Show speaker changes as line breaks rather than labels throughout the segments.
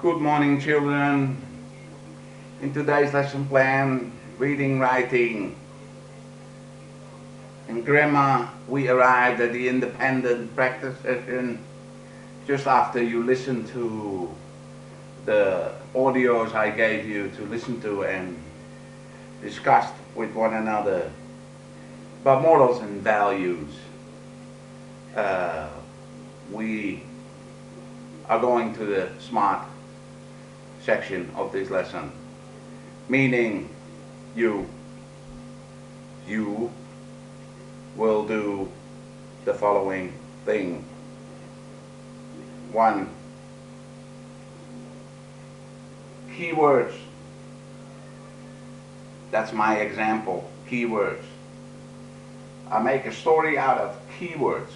Good morning, children. In today's lesson plan, reading, writing, and grammar, we arrived at the independent practice session just after you listened to the audios I gave you to listen to and discussed with one another about morals and values. We are going to the smart section of this lesson, meaning you will do the following thing. 1. Keywords. That's my example, keywords. I make a story out of keywords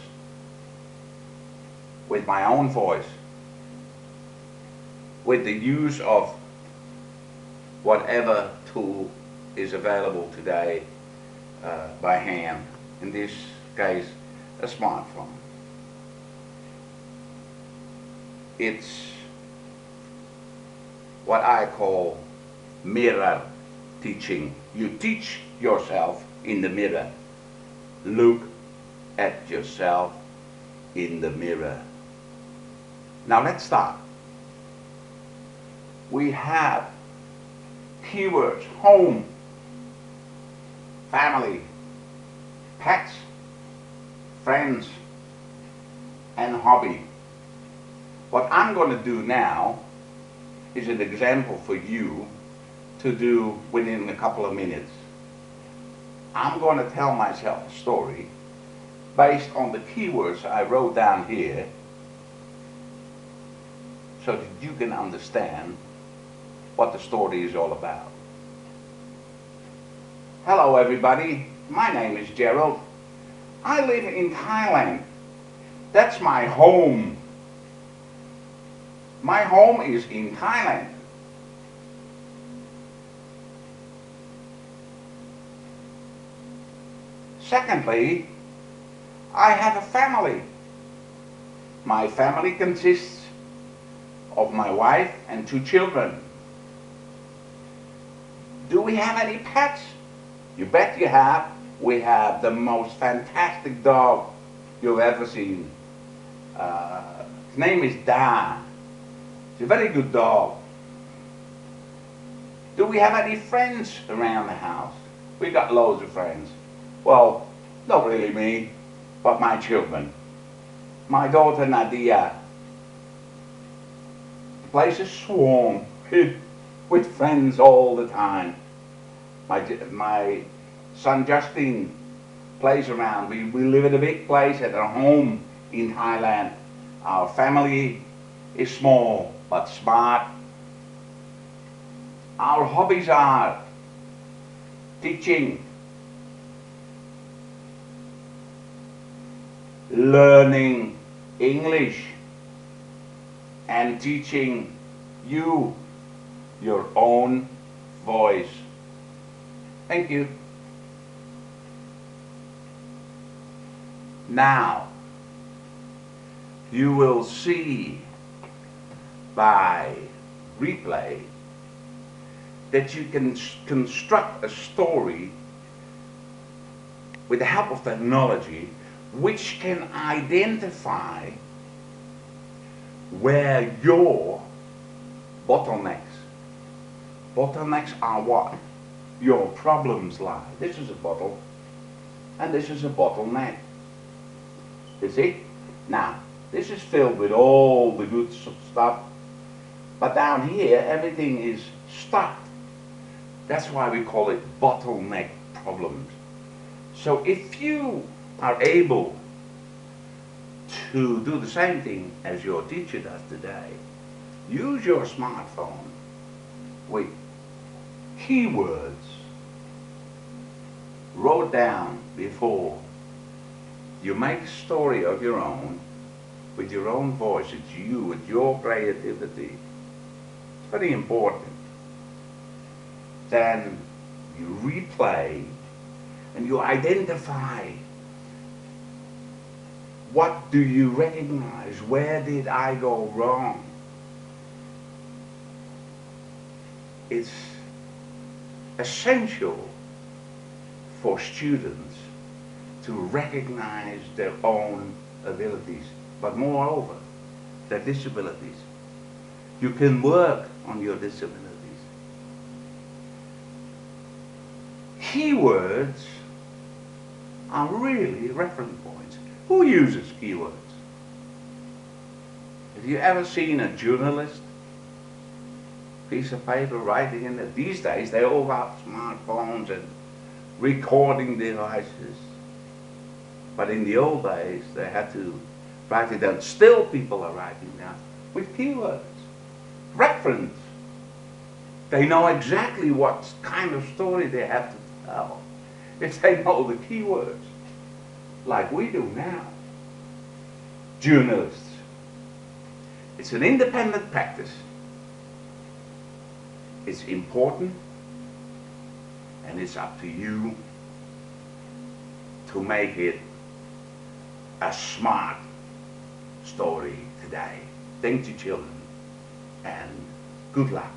with my own voice, with the use of whatever tool is available today by hand, in this case a smartphone. It's what I call mirror teaching. You teach yourself in the mirror. Look at yourself in the mirror. Now let's start. We have keywords: home, family, pets, friends, and hobby. What I'm going to do now is an example for you to do within a couple of minutes. I'm going to tell myself a story based on the keywords I wrote down here so that you can understand what the story is all about. Hello everybody, my name is Gerald. I live in Thailand. That's my home. My home is in Thailand. Secondly, I have a family. My family consists of my wife and 2 children. Do we have any pets? You bet you have. We have the most fantastic dog you've ever seen. His name is Da. He's a very good dog. Do we have any friends around the house? We got loads of friends. Well, not really me, but my children. My daughter Nadia. The place is swarm with friends all the time. My son Justin plays around. We live in a big place at our home in Thailand. Our family is small but smart. Our hobbies are teaching, learning English, and teaching you your own voice. Thank you. Now, you will see by replay that you can construct a story with the help of technology which can identify where your bottlenecks are what? Your problems lie. This is a bottle and this is a bottleneck. You see? Now, this is filled with all the good stuff, but down here everything is stuck. That's why we call it bottleneck problems. So if you are able to do the same thing as your teacher does today, use your smartphone with keywords wrote down before you make a story of your own with your own voice. It's you, it's your creativity. It's very important. Then you replay and you identify what do you recognize? Where did I go wrong? it's essential for students to recognize their own abilities, but moreover, their disabilities. You can work on your disabilities. Keywords are really reference points. Who uses keywords? Have you ever seen a journalist, piece of paper writing in it? These days they all got smartphones and recording devices. But in the old days they had to write it down. Still people are writing down with keywords. Reference. They know exactly what kind of story they have to tell if they know the keywords, like we do now. Journalists. It's an independent practice. It's important, and it's up to you to make it a smart story today. Thank you, children, and good luck.